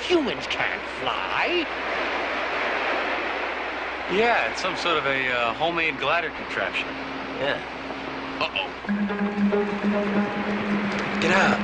Humans can't fly. Yeah, it's some sort of a homemade glider contraption. Yeah. Uh-oh. Get out.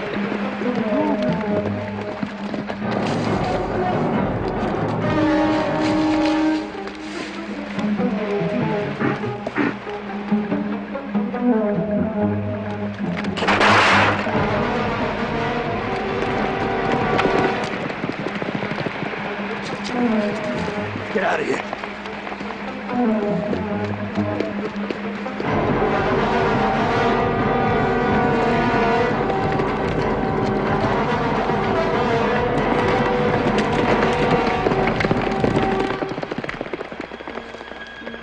Get out of here.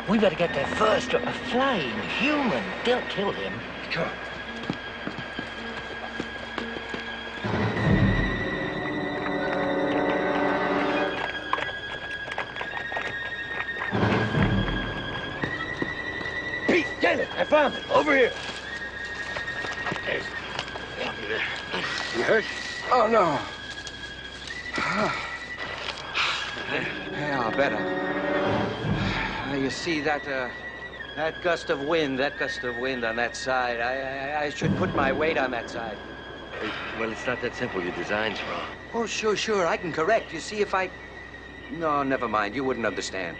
We better get there first. A flying human. Don't kill him. Come on. I found it. Over here. You hurt? Oh, no. Yeah, better. You see that gust of wind on that side. I should put my weight on that side. Well, it's not that simple. Your design's wrong. Oh, sure. I can correct. You see, if I... No, never mind. You wouldn't understand.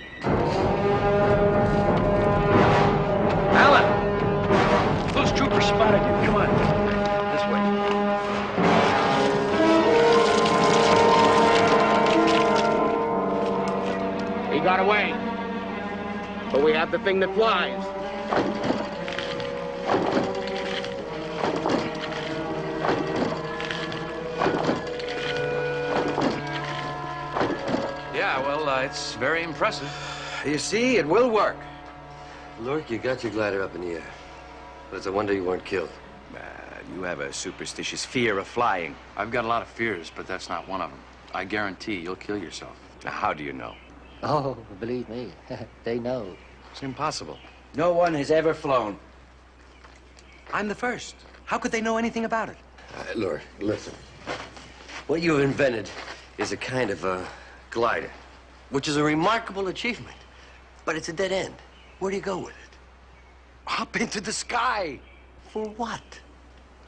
Alan! Those troopers spotted you. Come on. This way. He got away. But we have the thing that flies. Yeah, well, it's very impressive. You see, it will work. Lurk, you got your glider up in the air. But it's a wonder you weren't killed. You have a superstitious fear of flying. I've got a lot of fears, but that's not one of them. I guarantee you'll kill yourself. Now, how do you know? Oh, believe me, they know. It's impossible. No one has ever flown. I'm the first. How could they know anything about it? Lurk, listen. What you've invented is a kind of a glider, which is a remarkable achievement. But it's a dead end. Where do you go with it? Up into the sky. For what?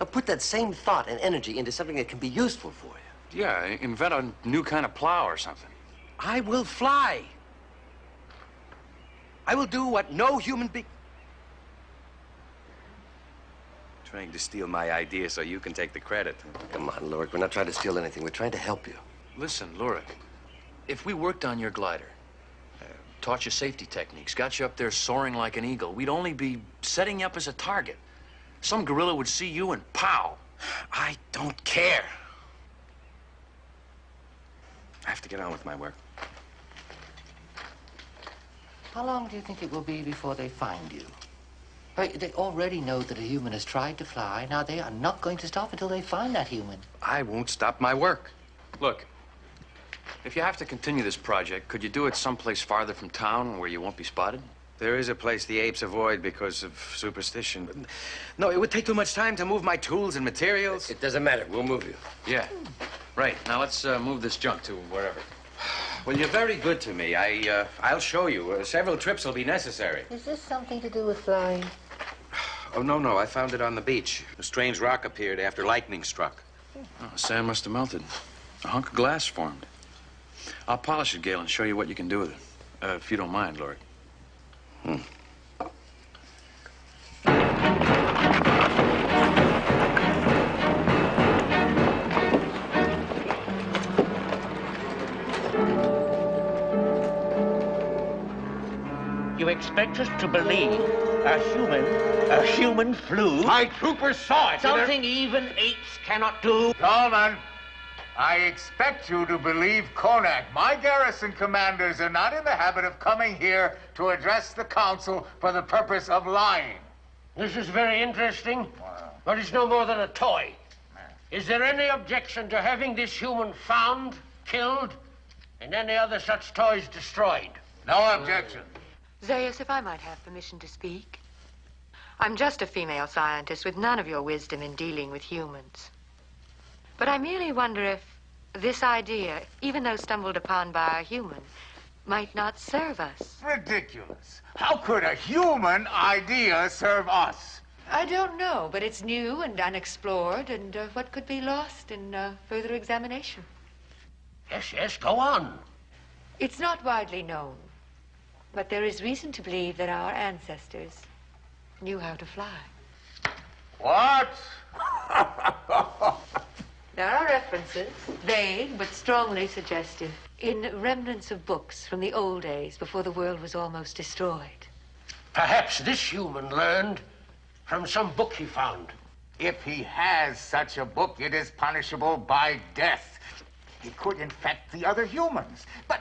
Now put that same thought and energy into something that can be useful for you. Yeah, invent a new kind of plow or something. I will fly. I I will do what no human being... Trying to steal my idea so you can take the credit. Come on, Uric. We're not trying to steal anything. We're trying to help you. Listen, Uric, if we worked on your glider, taught you safety techniques, got you up there soaring like an eagle, we'd only be setting you up as a target. Some gorilla would see you and pow. I don't care. I have to get on with my work. How long do you think it will be before they find you? They already know that a human has tried to fly. Now, they are not going to stop until they find that human. I won't stop my work. Look, if you have to continue this project, could you do it someplace farther from town where you won't be spotted? There is a place the apes avoid because of superstition. But no, it would take too much time to move my tools and materials. It doesn't matter. We'll move you. Yeah. Right. Now let's move this junk to wherever. Well, you're very good to me. I'll show you. Several trips will be necessary. Is this something to do with flying? Oh, no. I found it on the beach. A strange rock appeared after lightning struck. Oh, sand must have melted. A hunk of glass formed. I'll polish it, Gale, and show you what you can do with it. If you don't mind, Lord. You expect us to believe a human flew? My troopers saw it. Something even apes cannot do. Gentlemen, I expect you to believe Konak. My garrison commanders are not in the habit of coming here to address the council for the purpose of lying. This is very interesting, but it's no more than a toy. Is there any objection to having this human found, killed, and any other such toys destroyed? No objection. Zaius, if I might have permission to speak. I'm just a female scientist with none of your wisdom in dealing with humans. But I merely wonder if this idea, even though stumbled upon by a human, might not serve us. Ridiculous. How could a human idea serve us? I don't know, but it's new and unexplored, and what could be lost in further examination? Yes, go on. It's not widely known, but there is reason to believe that our ancestors knew how to fly. What? There are references, vague but strongly suggestive, in remnants of books from the old days before the world was almost destroyed. Perhaps this human learned from some book he found. If he has such a book, it is punishable by death. He could infect the other humans. But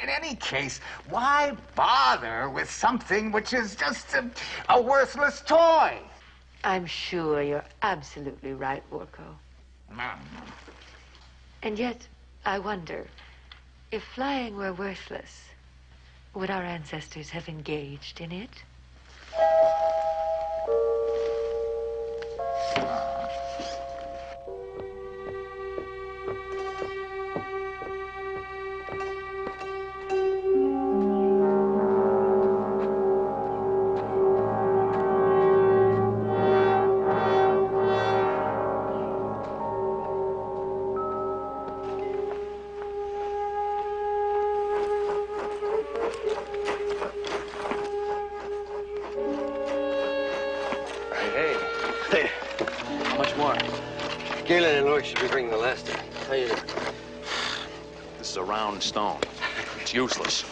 in any case, why bother with something which is just a worthless toy? I'm sure you're absolutely right, Warco. And yet, I wonder, if flying were worthless, would our ancestors have engaged in it? Galen and Uric should be bringing the last of it. How you doing? This is a round stone. It's useless.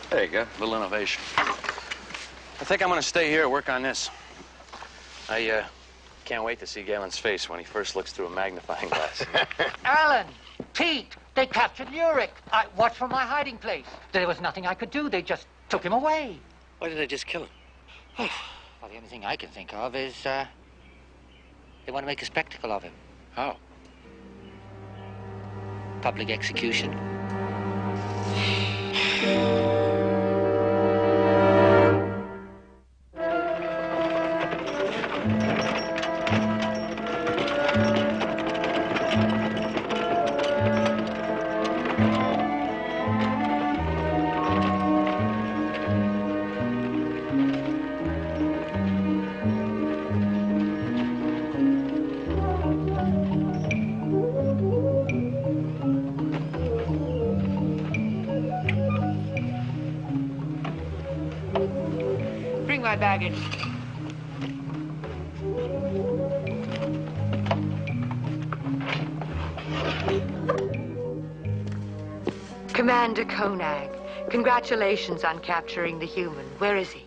There you go. Little innovation. I think I'm going to stay here and work on this. I can't wait to see Galen's face when he first looks through a magnifying glass. Alan, Pete, they captured Uric. I watched from my hiding place. There was nothing I could do. They just took him away. Why did they just kill him? Well, the only thing I can think of is, they want to make a spectacle of him. How? Public execution. my baggage. Commander Koenig, congratulations on capturing the human. Where is he?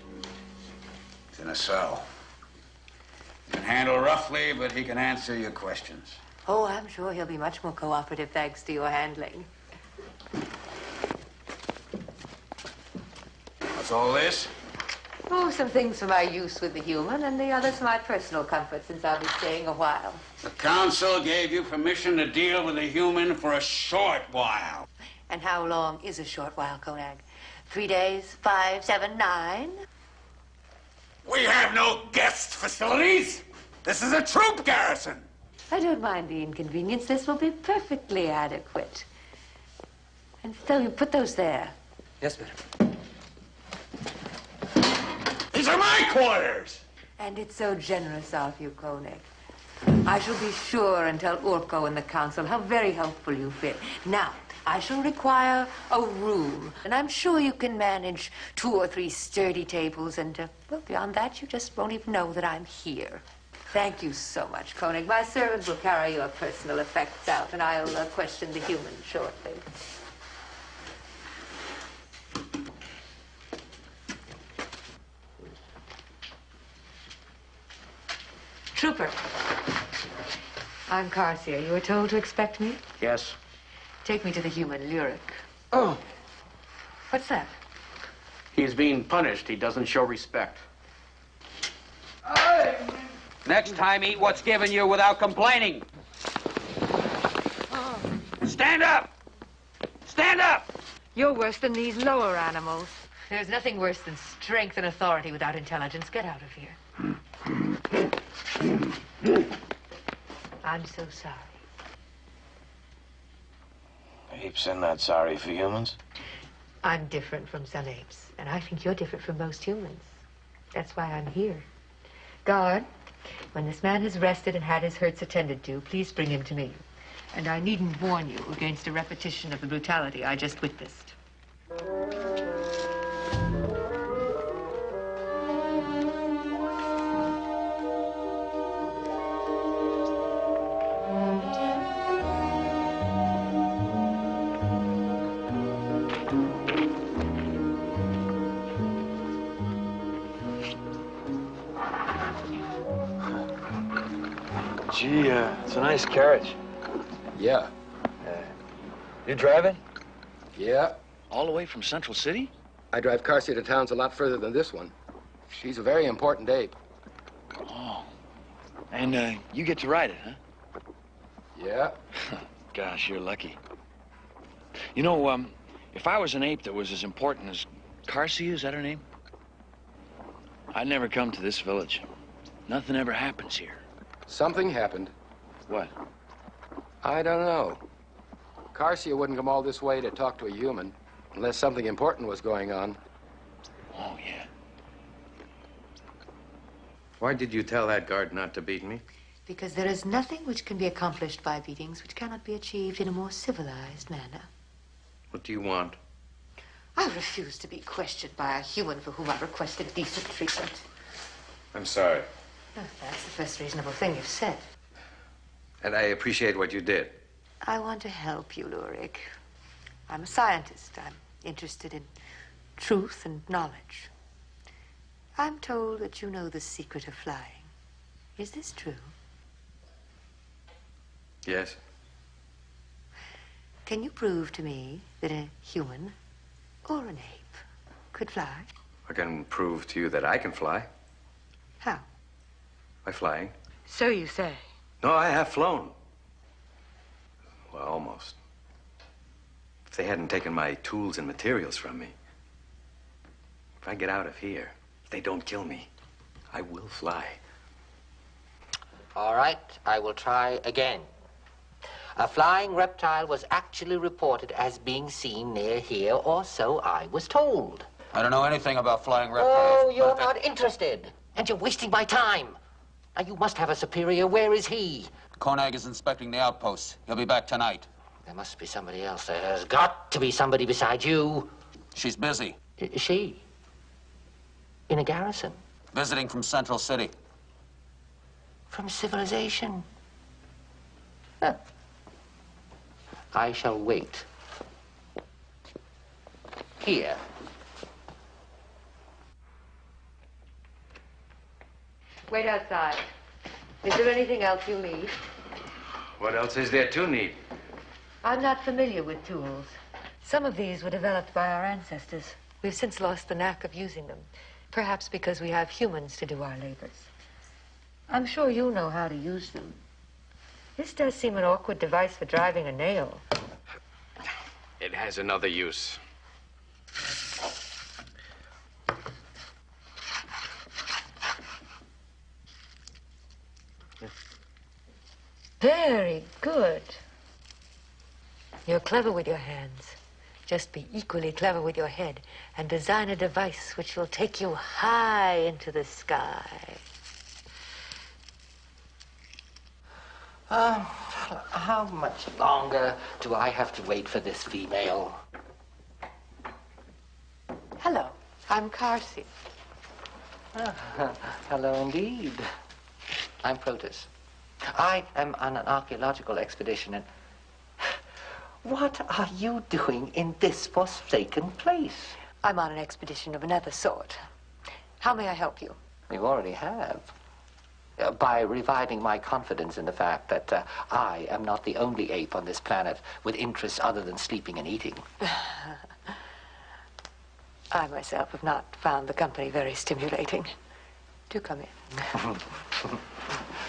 He's in a cell. He can handle roughly, but he can answer your questions. Oh, I'm sure he'll be much more cooperative thanks to your handling. What's all this? Oh, some things for my use with the human, and the others for my personal comfort, since I'll be staying a while. The council gave you permission to deal with a human for a short while. And how long is a short while, Koenig? 3 days, 5, 7, 9? We have no guest facilities. This is a troop garrison. I don't mind the inconvenience. This will be perfectly adequate. And so you put those there. Yes, madam. These are my quarters. And it's so generous of you, Koenig. I shall be sure and tell Urko and the council how very helpful you've been. Now, I shall require a room, and I'm sure you can manage 2 or 3 sturdy tables, and, well, beyond that, you just won't even know that I'm here. Thank you so much, Koenig. My servant will carry your personal effects out, and I'll question the human shortly. Trooper. I'm Carcia. You were told to expect me? Yes. Take me to the human, Uric. Oh, What's that? he's being punished. He doesn't show respect. Next time, eat what's given you without complaining. Stand up! Stand up! You're worse than these lower animals. There's nothing worse than strength and authority without intelligence. Get out of here. I'm so sorry. Apes are not sorry for humans. I'm different from some apes, and I think you're different from most humans. That's why I'm here. Guard, when this man has rested and had his hurts attended to, please bring him to me. And I needn't warn you against a repetition of the brutality I just witnessed. Gee, it's a nice carriage. Yeah. You driving? Yeah. All the way from Central City? I drive Carcia to towns a lot further than this one. She's a very important ape. Oh. And you get to ride it, huh? Yeah. Gosh, you're lucky. You know, if I was an ape that was as important as Carcia, is that her name? I'd never come to this village. Nothing ever happens here. Something happened. What? I don't know. Carcia wouldn't come all this way to talk to a human unless something important was going on. Oh, yeah. Why did you tell that guard not to beat me? Because there is nothing which can be accomplished by beatings which cannot be achieved in a more civilized manner. What do you want? I refuse to be questioned by a human for whom I requested decent treatment. I'm sorry. Oh, that's the first reasonable thing you've said. And I appreciate what you did. I want to help you, Uric. I'm a scientist. I'm interested in truth and knowledge. I'm told that you know the secret of flying. Is this true? Yes. Can you prove to me that a human or an ape could fly? I can prove to you that I can fly. How? By flying. So you say. No, I have flown. Well, almost. If they hadn't taken my tools and materials from me. If I get out of here, if they don't kill me, I will fly. All right, I will try again. A flying reptile was actually reported as being seen near here, or so I was told. I don't know anything about flying reptiles. Oh, you're not interested. And you're wasting my time. Now, you must have a superior. Where is he? Koenig is inspecting the outposts. He'll be back tonight. There must be somebody else. There has got to be somebody besides you. She's busy. Is she? In a garrison? Visiting from Central City. From civilization. Huh. I shall wait. Here. Wait outside. Is there anything else you need? What else is there to need? I'm not familiar with tools. Some of these were developed by our ancestors. We've since lost the knack of using them. Perhaps because we have humans to do our labors. I'm sure you know how to use them. This does seem an awkward device for driving a nail. It has another use. Very good. You're clever with your hands. Just be equally clever with your head and design a device which will take you high into the sky. How much longer do I have to wait for this female? Hello, I'm Carcy. Hello indeed. I'm Protus. I am on an archaeological expedition and... What are you doing in this forsaken place? I'm on an expedition of another sort. How may I help you? You already have. By reviving my confidence in the fact that I am not the only ape on this planet with interests other than sleeping and eating. I myself have not found the company very stimulating. Do come in.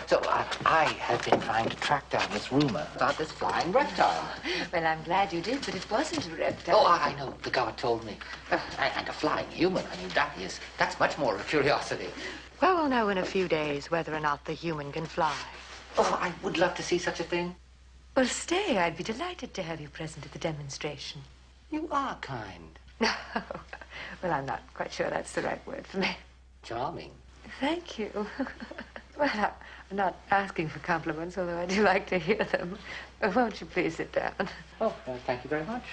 So I have been trying to track down this rumor about this flying reptile. Well, I'm glad you did, but it wasn't a reptile. Oh, I know. The guard told me. And a flying human, I mean, that's much more of a curiosity. Well, we'll know in a few days whether or not the human can fly. Oh, I would love to see such a thing. Well, stay. I'd be delighted to have you present at the demonstration. You are kind. No. Well, I'm not quite sure that's the right word for me. Charming. Thank you. Well, I'm not asking for compliments, although I do like to hear them. Won't you please sit down? Oh, thank you very much.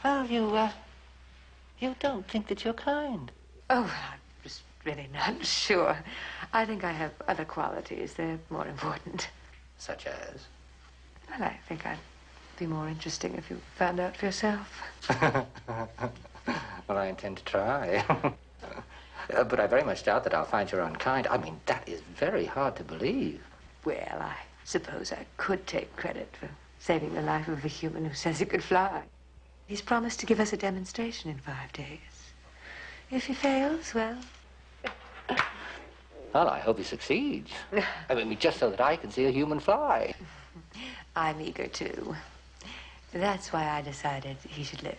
Well, you don't think that you're kind. Oh, I'm just really not sure. I think I have other qualities. They're more important. Such as? Well, I think I'd be more interesting if you found out for yourself. Well, I intend to try. But I very much doubt that I'll find you're unkind. I mean, that is very hard to believe. Well, I suppose I could take credit for saving the life of a human who says he could fly. He's promised to give us a demonstration in 5 days. If he fails, well... Well, I hope he succeeds. I mean, just so that I can see a human fly. I'm eager to. That's why I decided he should live.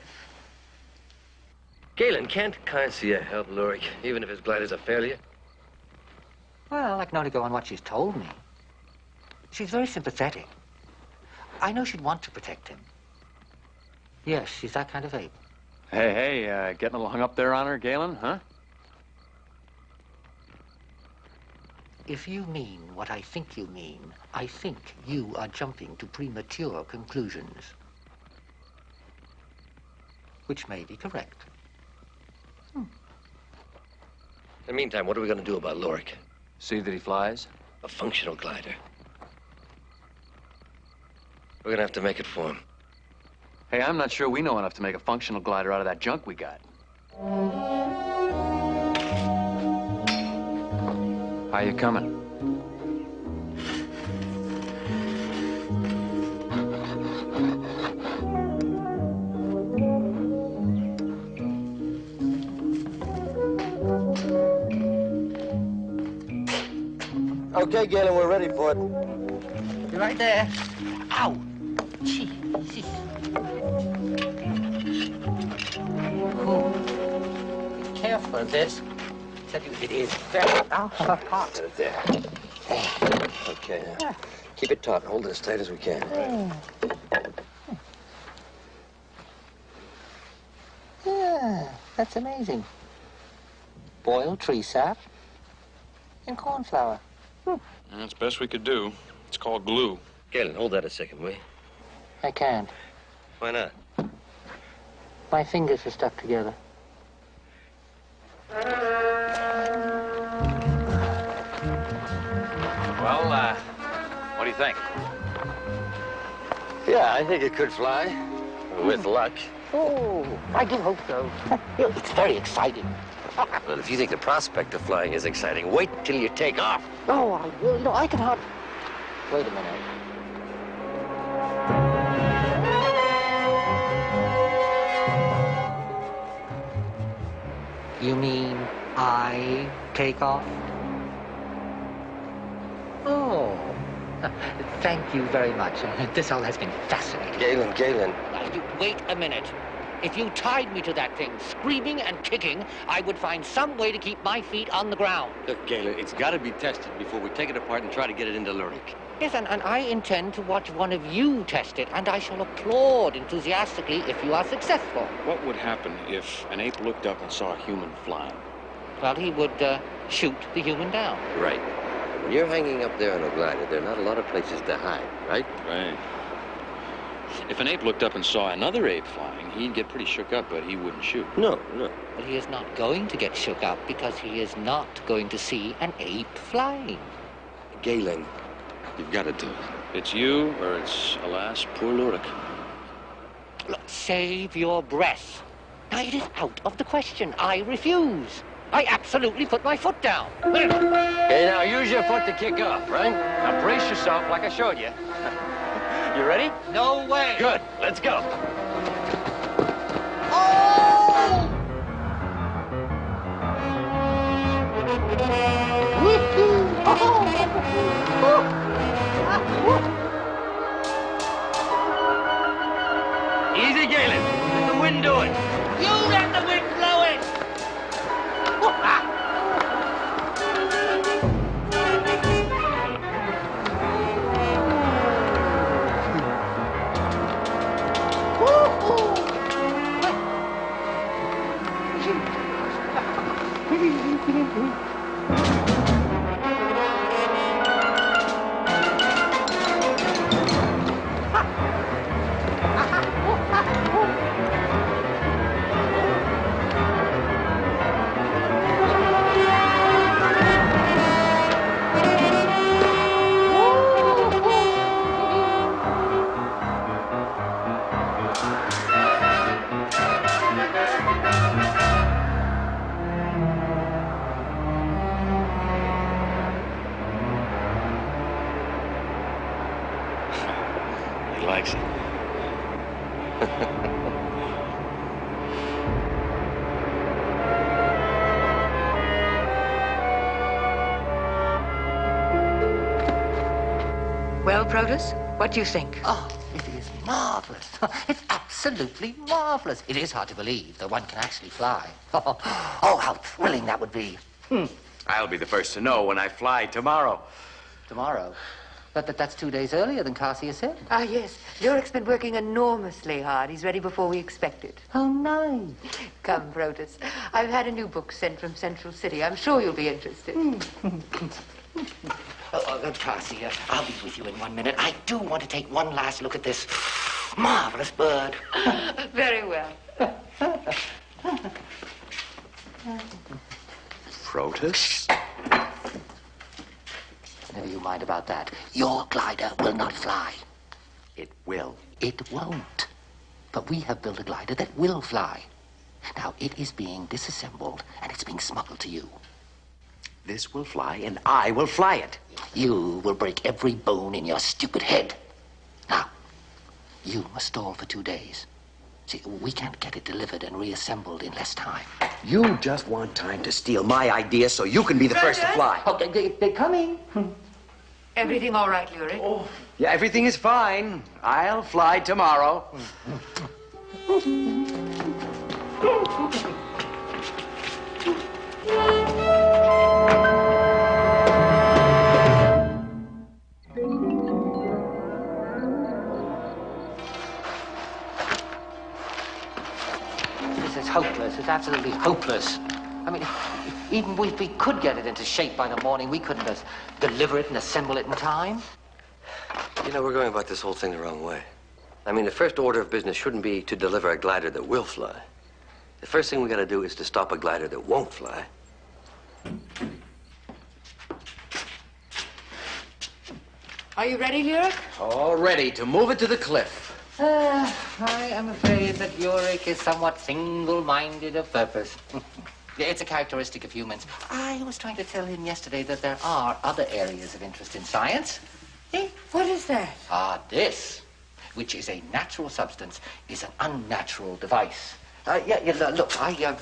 Galen, can't Carcia help Uric, even if his glider's a failure? Well, I can only go on what she's told me. She's very sympathetic. I know she'd want to protect him. Yes, she's that kind of ape. Hey, getting a little hung up there on her, Galen, huh? If you mean what I think you mean, I think you are jumping to premature conclusions. Which may be correct. In the meantime, what are we going to do about Uric? See that he flies? A functional glider. We're going to have to make it for him. Hey, I'm not sure we know enough to make a functional glider out of that junk we got. How you coming? Okay, Galen, we're ready for it. You're right there. Ow! Jesus. Oh, be careful of this. I tell you, it is very hot. Set it there. Okay, now. Keep it taut. Hold it as tight as we can. Yeah, that's amazing. Boiled tree sap and corn flour. That's the best we could do. It's called glue. Galen, hold that a second, will you? I can't. Why not? My fingers are stuck together. you think? Yeah, I think it could fly. With luck. Oh, I do hope so. It's very exciting. Well, if you think the prospect of flying is exciting, wait till you take off. Oh, I will. You know, I can hardly... Wait a minute. You mean I take off? Oh, thank you very much. This all has been fascinating. Galen. You wait a minute. If you tied me to that thing, screaming and kicking, I would find some way to keep my feet on the ground. Look, Galen, it's got to be tested before we take it apart and try to get it into Uric. Yes, and I intend to watch one of you test it, and I shall applaud enthusiastically if you are successful. What would happen if an ape looked up and saw a human flying? Well, he would shoot the human down. Right. When you're hanging up there on a glider, there are not a lot of places to hide, right? Right. If an ape looked up and saw another ape flying, he'd get pretty shook up, but he wouldn't shoot. No. But he is not going to get shook up because he is not going to see an ape flying. Galen, you've got to do it. It's you, or it's, alas, poor Uric. Look, save your breath. Now, it is out of the question. I refuse. I absolutely put my foot down. Okay, now use your foot to kick off, right? Now brace yourself like I showed you. You ready? No way. Good. Let's go. Oh! Easy, Galen. Let the wind do it. You let the wind blow it. He likes it. Well, Protus, what do you think? Oh, it is marvelous. It's absolutely marvelous. It is hard to believe that one can actually fly. Oh, how thrilling that would be. I'll be the first to know when I fly tomorrow. Tomorrow? That's 2 days earlier than Garcia said. Ah, yes. Uric's been working enormously hard. He's ready before we expected. How nice. Come, Protus. I've had a new book sent from Central City. I'm sure you'll be interested. Garcia, I'll be with you in 1 minute. I do want to take one last look at this marvelous bird. Very well. Protus? Never you mind about that. Your glider will not fly. It will. It won't. But we have built a glider that will fly. Now, it is being disassembled, and it's being smuggled to you. This will fly, and I will fly it. You will break every bone in your stupid head. Now, you must stall for 2 days. See, we can't get it delivered and reassembled in less time. You just want time to steal my idea so you can be the first to fly. Okay, they're coming. Everything all right, Uric? Oh, yeah, everything is fine. I'll fly tomorrow. This is hopeless. It's absolutely hopeless. I mean, even if we could get it into shape by the morning, we couldn't deliver it and assemble it in time. You know, we're going about this whole thing the wrong way. I mean, the first order of business shouldn't be to deliver a glider that will fly. The first thing we got to do is to stop a glider that won't fly. Are you ready, Uric? All ready to move it to the cliff. I am afraid that Uric is somewhat single-minded of purpose. It's a characteristic of humans. I was trying to tell him yesterday that there are other areas of interest in science. What is that? This, which is a natural substance, is an unnatural device. Look, I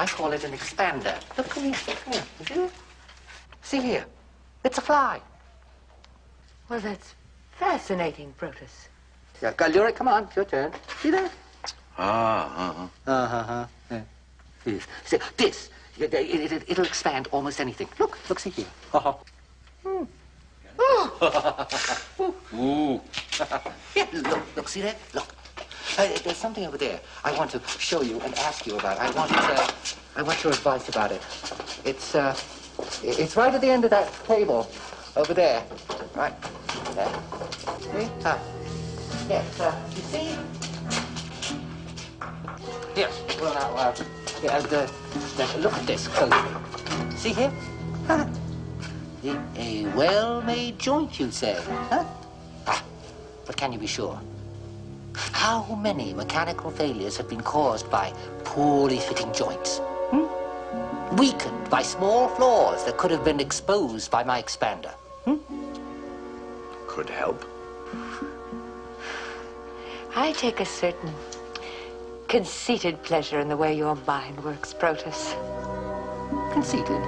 call it an expander. Look, come here. See here. It's a fly. Well, that's fascinating, Protus. Uric, come on, it's your turn. See that? Yeah. See, this, it'll expand almost anything. Look, see here. Ooh. Yeah, look, see that? Look. There's something over there I want to show you and ask you about. I want your advice about it. It's right at the end of that table over there. Right there. See? Yes, you see? Yes. Well, now, look at this closely. See here? A well-made joint, you'd say, huh? But can you be sure? How many mechanical failures have been caused by poorly fitting joints? Weakened by small flaws that could have been exposed by my expander. Could help. I take a certain conceited pleasure in the way your mind works, Protus. Conceited?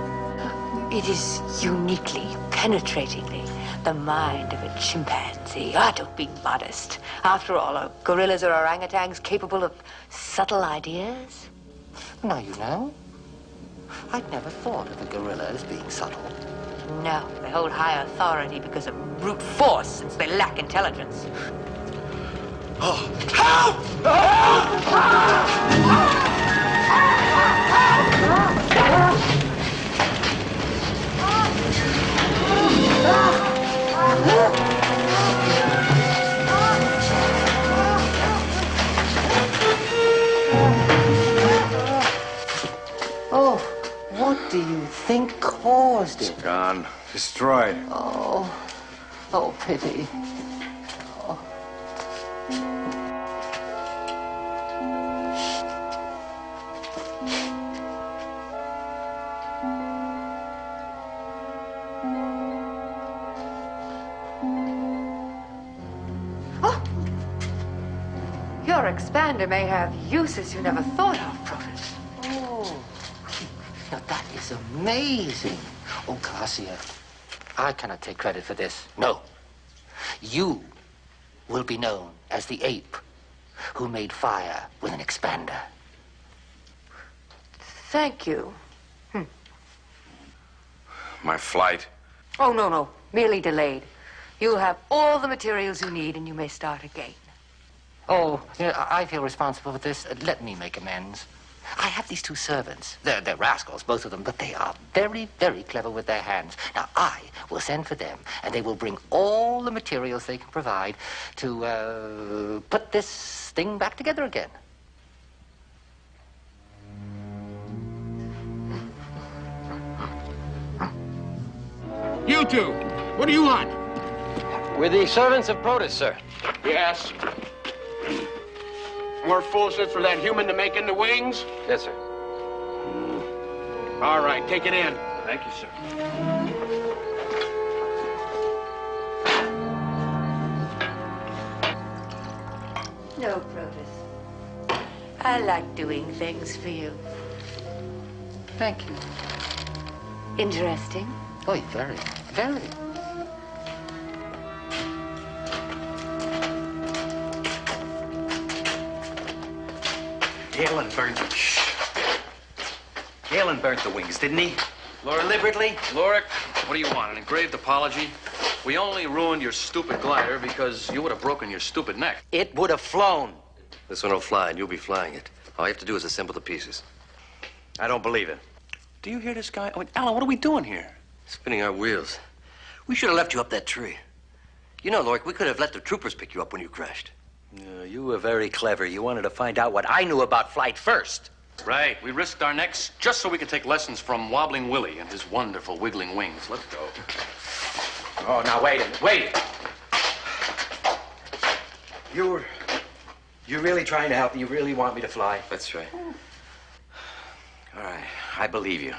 It is uniquely, penetratingly the mind of a chimpanzee. Don't be modest. After all, are gorillas or orangutans capable of subtle ideas? Now, you know, I'd never thought of a gorilla as being subtle. No, they hold high authority because of brute force, since they lack intelligence. Oh, what do you think caused it? It's gone. Destroyed. Oh, pity. Your expander may have uses you never thought of, Protus. Oh, now that is amazing. Oh, Garcia, I cannot take credit for this. No. You will be known as the ape who made fire with an expander. Thank you. My flight. Oh, no. Merely delayed. You'll have all the materials you need and you may start again. Oh, I feel responsible for this. Let me make amends. I have these two servants. They're rascals, both of them, but they are very, very clever with their hands. Now, I will send for them, and they will bring all the materials they can provide to put this thing back together again. You two, what do you want? We're the servants of Protus, sir. Yes. More foolishness for that human to make into wings? Yes, sir. All right, take it in. Thank you, sir. No, Protus. I like doing things for you. Thank you. Interesting. Oh, very, very. Galen burnt the wings, didn't he? Deliberately? Uric, what do you want, an engraved apology? We only ruined your stupid glider because you would have broken your stupid neck. It would have flown. This one will fly, and you'll be flying it. All you have to do is assemble the pieces. I don't believe it. Do you hear this guy? Oh, Alan, what are we doing here? Spinning our wheels. We should have left you up that tree. You know, Uric, we could have let the troopers pick you up when you crashed. You were very clever. You wanted to find out what I knew about flight first. Right. We risked our necks just so we could take lessons from Wobbling Willie and his wonderful wiggling wings. Let's go. Oh, now, wait a minute. Wait! You're really trying to help me? You really want me to fly? That's right. All right, I believe you.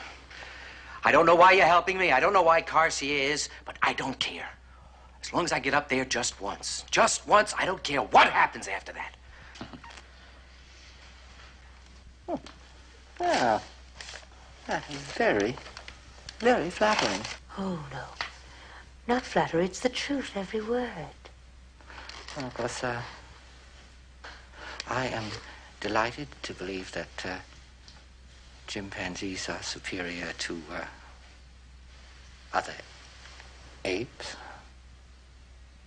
I don't know why you're helping me. I don't know why Garcia is, but I don't care. As long as I get up there just once. Just once, I don't care what happens after that. Yeah. That is very, very flattering. Oh, no. Not flattery. It's the truth, every word. Well, of course, I am delighted to believe that chimpanzees are superior to other apes,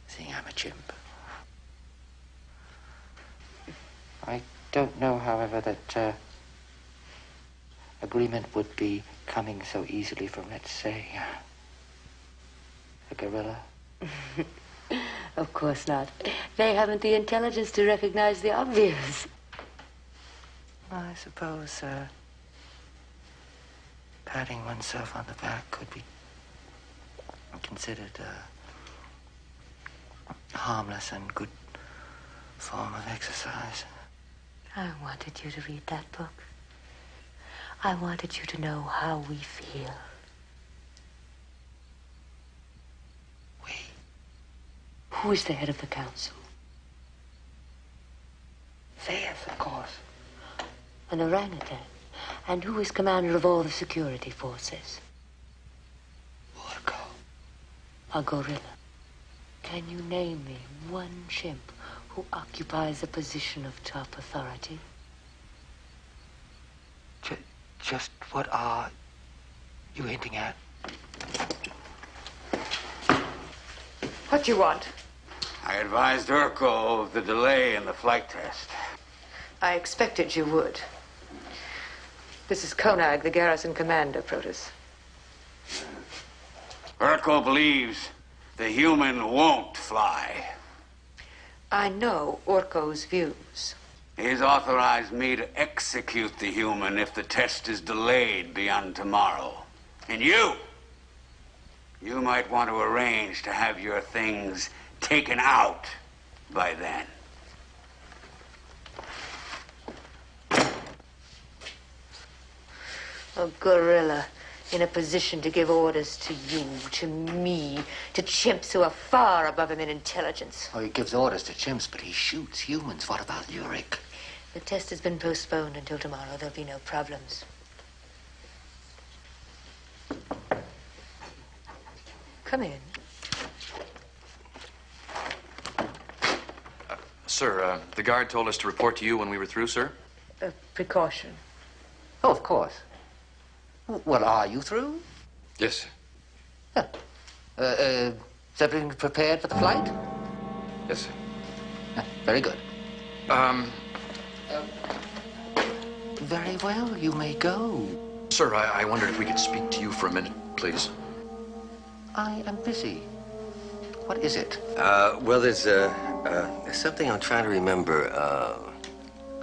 seeing I'm a chimp. I don't know, however, that agreement would be coming so easily from, let's say, a gorilla. Of course not. They haven't the intelligence to recognize the obvious. I suppose patting oneself on the back could be considered a harmless and good form of exercise. I wanted you to read that book. I wanted you to know how we feel. We? Who is the head of the council? Yes, of course. An orangutan. And who is commander of all the security forces? Urco. A gorilla. Can you name me one chimp who occupies a position of top authority? Just what are you hinting at? What do you want? I advised Urco of the delay in the flight test. I expected you would. This is Konag, the garrison commander, Protus. Urco believes the human won't fly. I know Urco's views. He's authorized me to execute the human if the test is delayed beyond tomorrow. And you might want to arrange to have your things taken out by then. A gorilla in a position to give orders to you, to me, to chimps who are far above him in intelligence. Oh, he gives orders to chimps, but he shoots humans. What about Uric? The test has been postponed until tomorrow. There'll be no problems. Come in. Sir, the guard told us to report to you when we were through, sir. A precaution. Oh, of course. Well, are you through? Yes, sir. Is everything prepared for the flight? Yes, sir. Very good. Very well, you may go. Sir, I wondered if we could speak to you for a minute, please. I am busy. What is it? Well, there's something I'm trying to remember.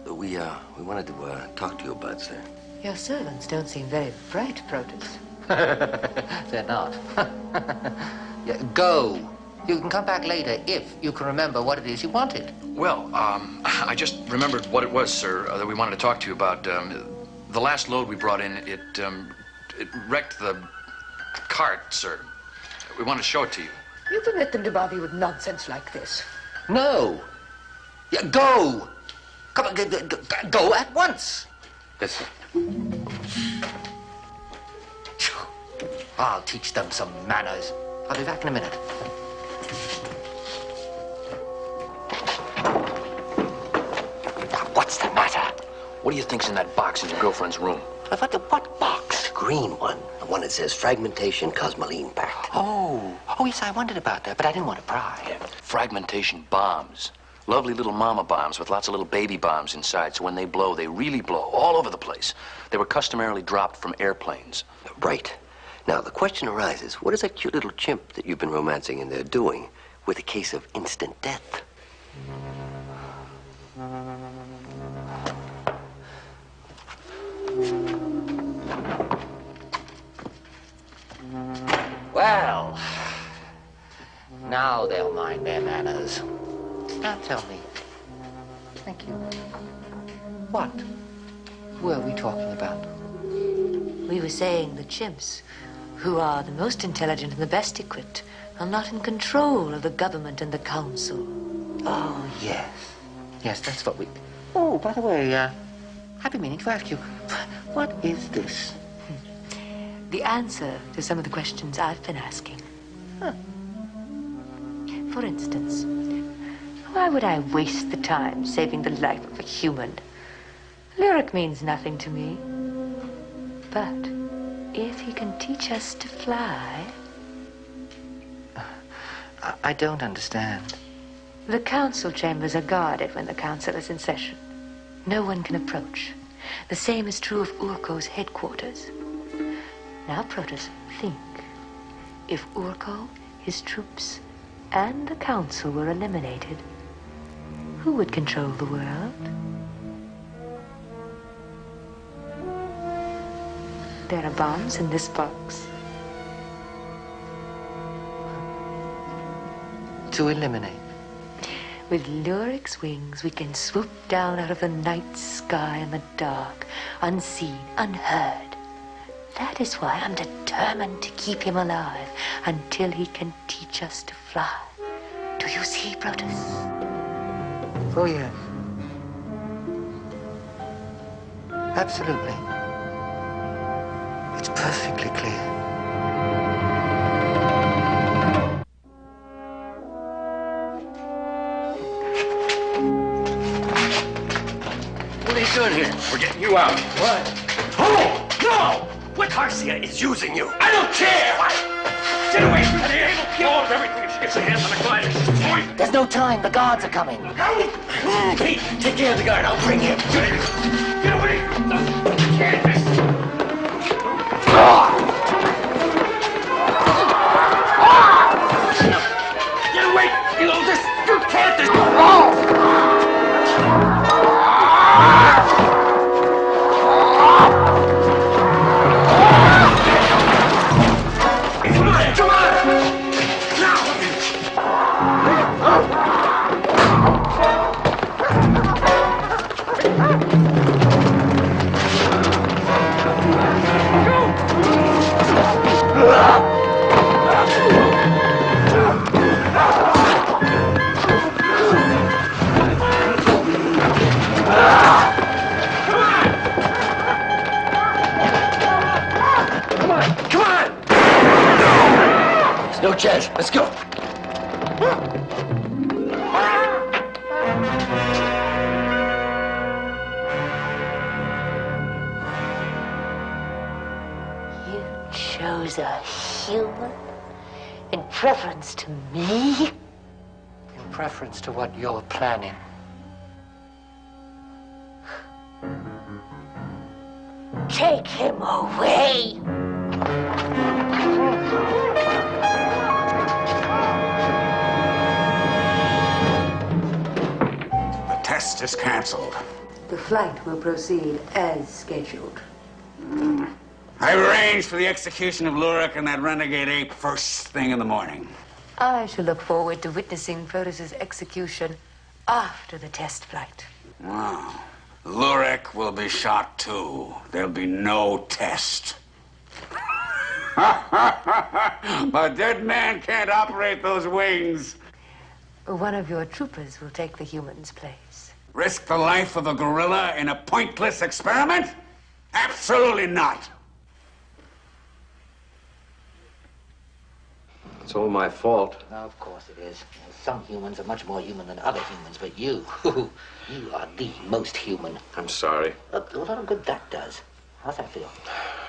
We wanted to talk to you about, sir. Your servants don't seem very bright, Protus. They're not. Yeah, go. You can come back later if you can remember what it is you wanted. Well, I just remembered what it was, sir, that we wanted to talk to you about. The last load we brought in, it wrecked the cart, sir. We want to show it to you. You permit them to bother you with nonsense like this. No. Yeah, go. Come on, go at once. Yes, sir. I'll teach them some manners. I'll be back in a minute. What's the matter? What do you think's in that box in your girlfriend's room? What box? Green one. The one that says Fragmentation Cosmoline Pact. Oh, yes, I wondered about that, but I didn't want to pry. Fragmentation bombs. Lovely little mama bombs with lots of little baby bombs inside, so when they blow, they really blow all over the place. They were customarily dropped from airplanes. Right. Now, the question arises, what is that cute little chimp that you've been romancing in there doing with a case of instant death? Well, know they'll mind their manners. Now tell me. Thank you. What were we talking about? We were saying the chimps, who are the most intelligent and the best equipped, are not in control of the government and the council. Oh, yes. Yes, that's what we... Oh, by the way, I've been meaning to ask you, what is this? The answer to some of the questions I've been asking. Huh. For instance, why would I waste the time saving the life of a human? Uric means nothing to me. But if he can teach us to fly... I don't understand. The council chambers are guarded when the council is in session. No one can approach. The same is true of Urko's headquarters. Now, Protus, think. If Urko, his troops, and the council were eliminated, who would control the world? There are bombs in this box. To eliminate. With Luric's wings, we can swoop down out of the night sky in the dark, unseen, unheard. That is why I'm determined to keep him alive until he can teach us to fly. Do you see, Protus? Oh, yes. Absolutely. It's perfectly clear. What are you doing here? We're getting you out. What? Oh, no! What Garcia is using you. I don't care! What? Get away from me! He'll kill her everything if she gets her hands on the glider. She's poisoned. There's no time. The guards are coming. Pete, take care of the guard. I'll bring him. Get away! You can't miss. Get away! You can't. No chance. Let's go. You chose a human in preference to me? In preference to what you're planning. Take him away! The test is canceled. The flight will proceed as scheduled. I've arranged for the execution of Uric and that renegade ape first thing in the morning. I shall look forward to witnessing Protus's execution after the test flight. Wow. Uric will be shot too. There'll be no test. A dead man can't operate those wings. One of your troopers will take the human's place. Risk the life of a gorilla in a pointless experiment? Absolutely not. It's all my fault. Of course it is. Some humans are much more human than other humans, but you are the most human. I'm sorry. Look, a lot of good that does. How's that feel?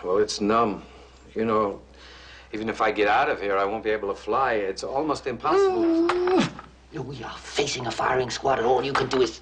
Well, it's numb. You know, even if I get out of here, I won't be able to fly. It's almost impossible. We are facing a firing squad, and all you can do is...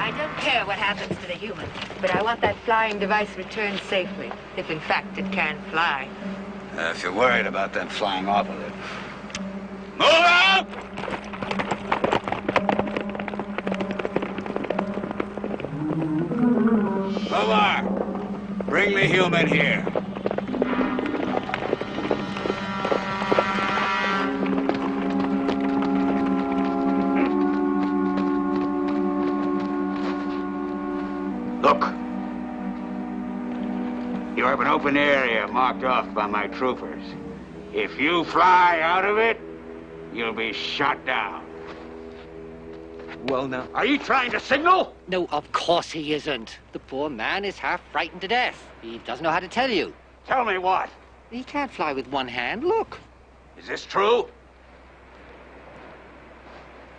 I don't care what happens to the human, but I want that flying device returned safely, if in fact it can fly. If you're worried about them flying off of it. Move out! Omar, bring the human here. Look. You have an open area marked off by my troopers. If you fly out of it, you'll be shot down. Well, now... Are you trying to signal? No, of course he isn't. The poor man is half frightened to death. He doesn't know how to tell you. Tell me what? He can't fly with one hand. Look. Is this true?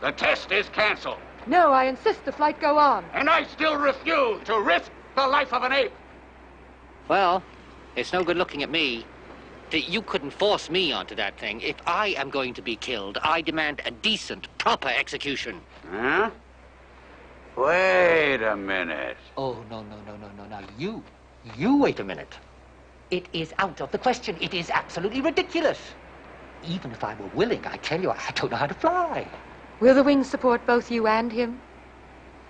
The test is canceled. No, I insist the flight go on. And I still refuse to risk the life of an ape. Well, it's no good looking at me. You couldn't force me onto that thing. If I am going to be killed, I demand a decent, proper execution. Huh? Wait a minute. Oh, no. Now, you wait a minute. It is out of the question. It is absolutely ridiculous. Even if I were willing, I tell you, I don't know how to fly. Will the wings support both you and him?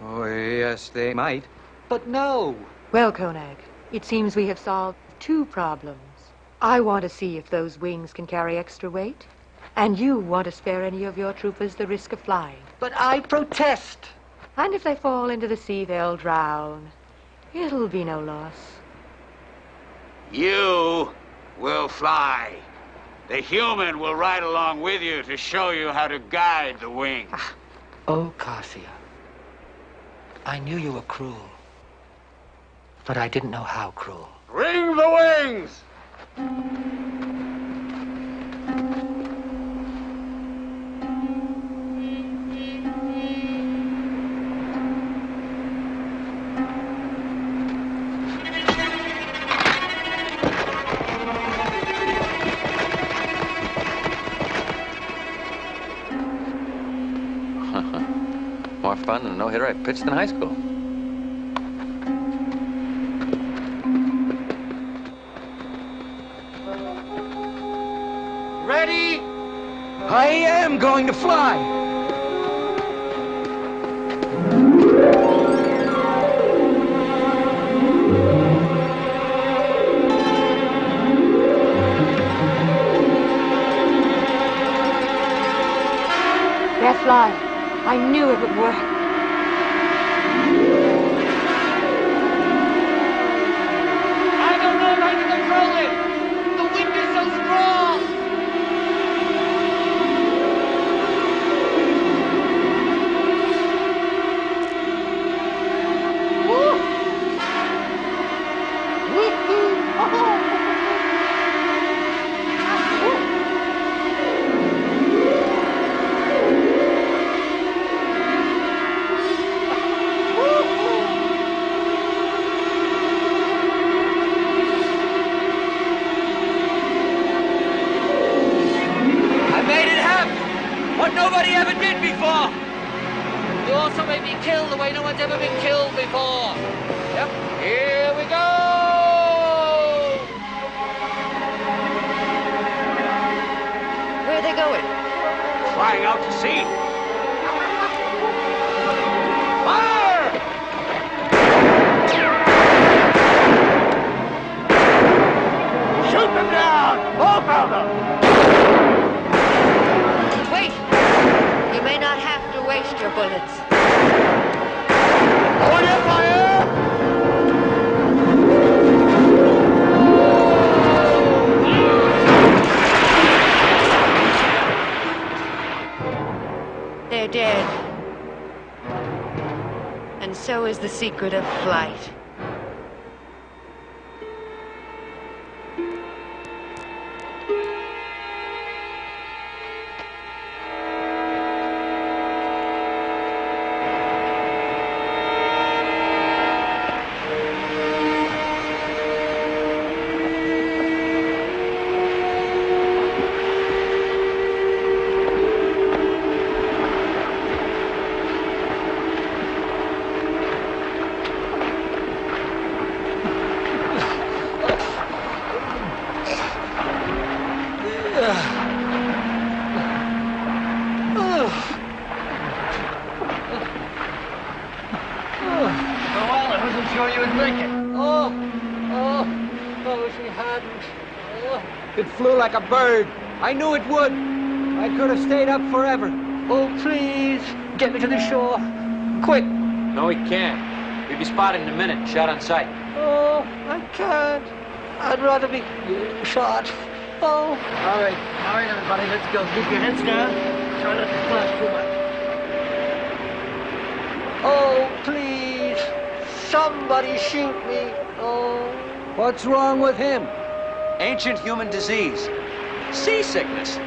Oh, yes, they might. But no. Well, Konak, it seems we have solved two problems. I want to see if those wings can carry extra weight, and you want to spare any of your troopers the risk of flying. But I protest. And if they fall into the sea, they'll drown. It'll be no loss. You will fly. The human will ride along with you to show you how to guide the wings. Oh, Garcia. I knew you were cruel, but I didn't know how cruel. Bring the wings! More fun than a no-hitter I pitched in high school. Ready? I am going to fly! They're flying. I knew it would work. I don't know how to control it. The wind is so strong. Woo! Woo-hoo! Oh! What nobody ever did before. You also made me kill the way no one's ever been killed before. Yep, here we go! Where are they going? Flying out to sea. Fire! Shoot them down! Both of them! Wait! You may not have to waste your bullets. Hold your fire! They're dead. And so is the secret of flight. sure you would make it. Oh, she hadn't. Oh. It flew like a bird. I knew it would. I could have stayed up forever. Oh, please, get me to the shore. Quick. No, he can't. We'll be spotted in a minute, shot on sight. Oh, I can't. I'd rather be shot. Oh. All right, everybody, let's go. Keep your heads down. Try not to flash too much. Oh, please. Somebody shoot me. Oh. What's wrong with him? Ancient human disease. Seasickness.